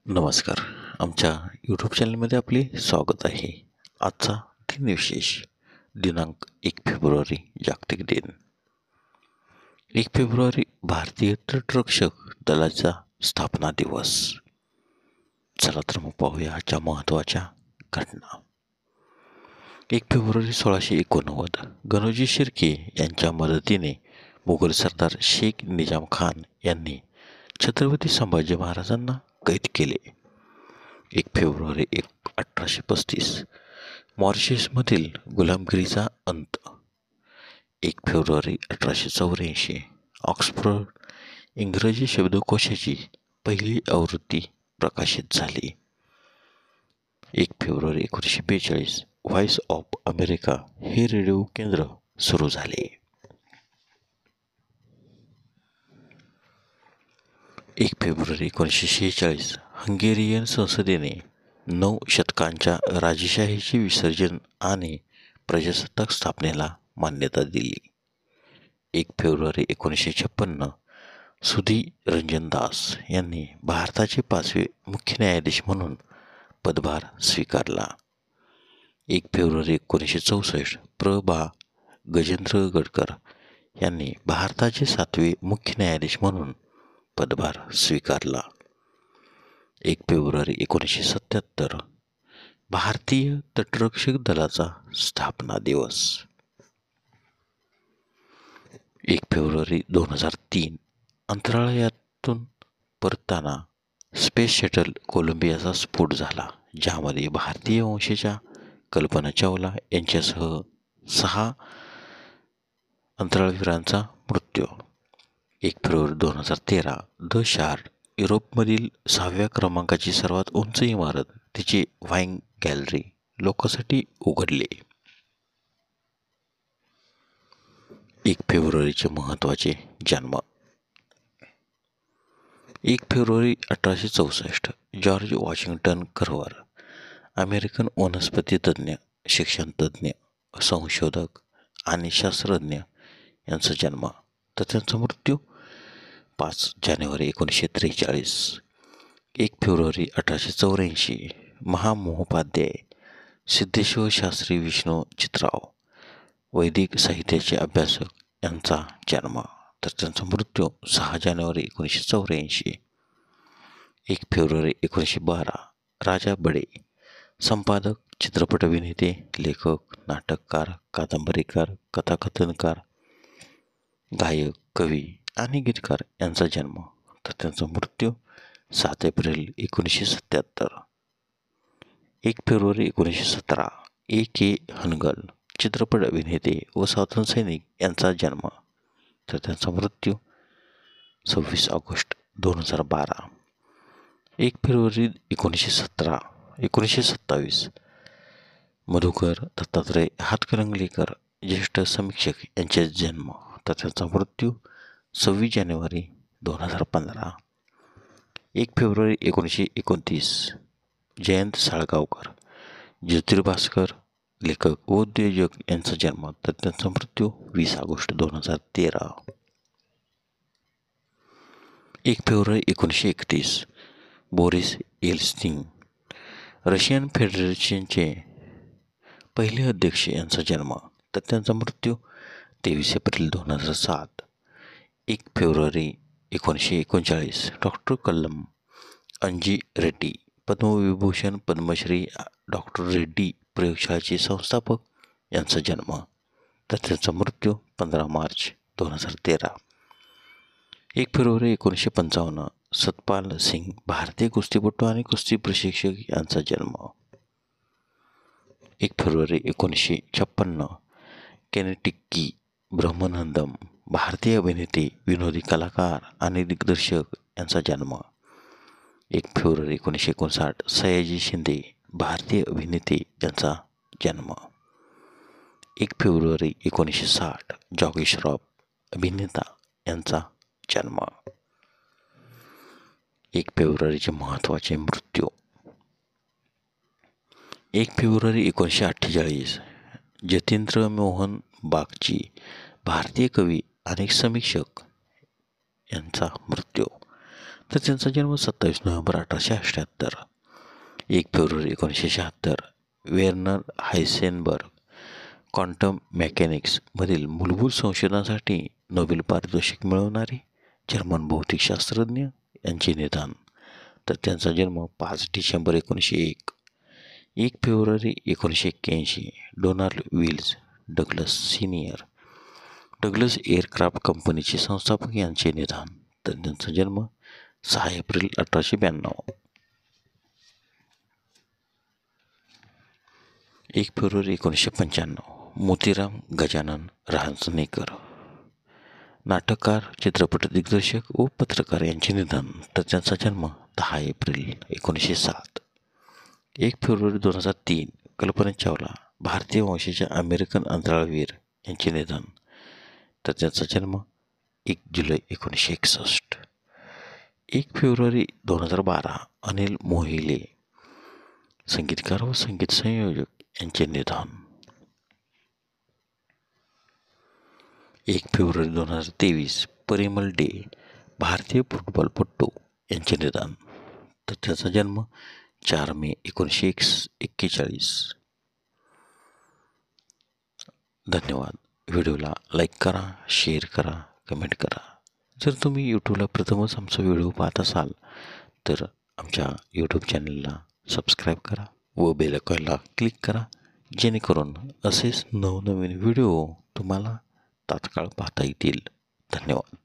नमस्कार. आमच्या यूट्यूब चॅनलमध्ये आपले स्वागत आहे. आजचा दिनविशेष दिनांक 1 फेब्रुवारी जागतिक दिन. 1 फेब्रुवारी भारतीय तटरक्षक दलाचा स्थापना दिवस. चला तर मग पाहूया आजच्या महत्त्वाच्या घटना. 1 फेब्रुवारी 1689 गणोजी शिर्के यांच्या मदतीने मुघल सरदार शेख निजाम खान यांनी छत्रपती संभाजी महाराजांना कैद केले. 1 फेब्रुवारी 1835 मॉरिशसमधील गुलामगिरीचा अंत. 1 फेब्रुवारी 1884 ऑक्सफर्ड इंग्रजी शब्दकोशाची पहिली आवृत्ती प्रकाशित झाली. 1 फेब्रुवारी 1942 व्हॉइस ऑफ अमेरिका हे रेडिओ केंद्र सुरू झाले. 1 फेब्रुवारी 1946 हंगेरियन संसदेने 9 शतकांच्या राजेशाहीचे विसर्जन आणि प्रजासत्ताक स्थापनेला मान्यता दिली. 1 फेब्रुवारी 1956 सुधी रंजन दास यांनी भारताचे 5वे मुख्य न्यायाधीश म्हणून पदभार स्वीकारला. 1 फेब्रुवारी 1964 बा. गजेंद्र गडकर यांनी भारताचे 7वे मुख्य न्यायाधीश म्हणून पदभार स्वीकारला. 1 फेब्रुवारी 1977 भारतीय तटरक्षक दलाचा स्थापना दिवस. 1 फेब्रुवारी 2003 अंतराळयानातून परतताना स्पेस शटल कोलंबियाचा स्फोट झाला, ज्यामध्ये भारतीय वंशाच्या कल्पना चावला यांच्यासह 6 अंतराळवीरांचा मृत्यू. 1 फेब्रुवारी 2013 द शार्ड युरोपमधील 6व्या क्रमांकाची सर्वात उंच इमारत तिचे व्हाईन गॅलरी लोकांसाठी उघडले. 1 फेब्रुवारीचे महत्त्वाचे जन्म. 1 फेब्रुवारी 1864 जॉर्ज वॉशिंग्टन कर्वर, अमेरिकन वनस्पतीतज्ञ, शिक्षणतज्ञ, संशोधक आणि शास्त्रज्ञ यांचा जन्म तर त्यांचा मृत्यू 5 जानेवारी 1943. 1 फेब्रुवारी 1884 महामहोपाध्याय सिद्धेश्वर शास्त्री विष्णू चित्राव, वैदिक साहित्याचे अभ्यासक यांचा जन्म तर त्यांचा मृत्यू 6 जानेवारी 1984. 1 फेब्रुवारी 1912 राजा बडे, संपादक, चित्रपट अभिनेते, लेखक, नाटककार, कादंबरीकार, कथाकथनकार, गायक, कवी आणि गीतकार यांचा जन्म तर त्यांचा मृत्यू 7 एप्रिल 1977. 1 February 1917 A.K. हनगल, चित्रपट अभिनेते व स्वातंत्र्यसैनिक यांचा जन्म तर त्यांचा मृत्यू 26 ऑगस्ट 2012. 1 फेब्रुवारी 1927 मधुकर दत्तात्रय हातकणंगलेकर, ज्येष्ठ समीक्षक यांचे जन्म तर त्यांचा मृत्यू 26 जानेवारी 2015. 1 फेब्रुवारी 1929 जयंत साळगावकर, ज्योतिर्भास्कर, लेखक व उद्योजक यांचा जन्म तर त्यांचा मृत्यू 20 ऑगस्ट 2013. 1 फेब्रुवारी 1931 बोरिस येल्त्सिन, रशियन फेडरेशनचे पहिले अध्यक्ष यांचा जन्म तर त्यांचा मृत्यू 23 एप्रिल 2007. 1 फेब्रुवारी 1939 डॉक्टर कलाम अंजी रेड्डी, पद्मविभूषण पद्मश्री डॉक्टर रेड्डी प्रयोगशाळेचे संस्थापक यांचा जन्म तर त्यांचा मृत्यू 15 मार्च 2013. 1 फेब्रुवारी 1955 सतपाल सिंग, भारतीय कुस्तीपटू आणि कुस्ती प्रशिक्षक यांचा जन्म. 1 फेब्रुवारी 1956 केनेटिक्की ब्रह्मानंदम, भारतीय अभिनेते, विनोदी कलाकार आणि दिग्दर्शक यांचा जन्म. 1 फेब्रुवारी 1959 सयाजी शिंदे, भारतीय अभिनेते यांचा जन्म. 1 फेब्रुवारी 1960 जॉकी श्रॉफ, अभिनेता यांचा जन्म. 1 फेब्रुवारीचे महत्त्वाचे मृत्यू. 1 फेब्रुवारी 1948 जतींद्र मोहन बागची, भारतीय कवी आणि समीक्षक यांचा मृत्यू तर त्यांचा जन्म 27 नोव्हेंबर 1878. 1 फेब्रुवारी 1976 वेर्नर हायसेनबर्ग क्वांटम मेकॅनिक्समधील मूलभूत संशोधनासाठी नोबेल पारितोषिक मिळवणारे जर्मन भौतिकशास्त्रज्ञ यांचे निधन. तर त्यांचा जन्म 5 डिसेंबर 1901. 1 फेब्रुवारी 1981 Donald Wills Douglas senior Douglas aircraft कंपनीचे संस्थापक यांचे निधन. तर त्यांचा जन्म 6 एप्रिल 1892. 1 फेब्रुवारी 1995 मोतीराम गजानन रहांसणेकर नाटककार, चित्रपट दिग्दर्शक व पत्रकार यांचे निधन. तर त्यांचा जन्म 10 एप्रिल 1907. 1 फेब्रुवारी 2003 कल्पना चावला भारतीय वंशाच्या अमेरिकन अंतराळवीर यांचे निधन. तर त्यांचा जन्म 1 जुलै 1961. 1 फेब्रुवारी 2012 अनिल मोहिले संगीतकार व संगीत संयोजक यांचे निधन. 1 फेब्रुवारी 2023 परिमल डे भारतीय फुटबॉलपटू यांचे निधन. तर त्याचा जन्म 4 मे 1941. धन्यवाद. व्हिडिओला लाईक करा, शेअर करा, कमेंट करा. जर तुम्ही यूट्यूबला प्रथमच आमचा व्हिडिओ पाहत असाल तर आमच्या यूट्यूब चॅनलला सबस्क्राईब करा व बेल आयकॉनला क्लिक करा, जेणेकरून असेच नवनवीन व्हिडिओ तुम्हाला तात्काळ पाहता येतील. धन्यवाद.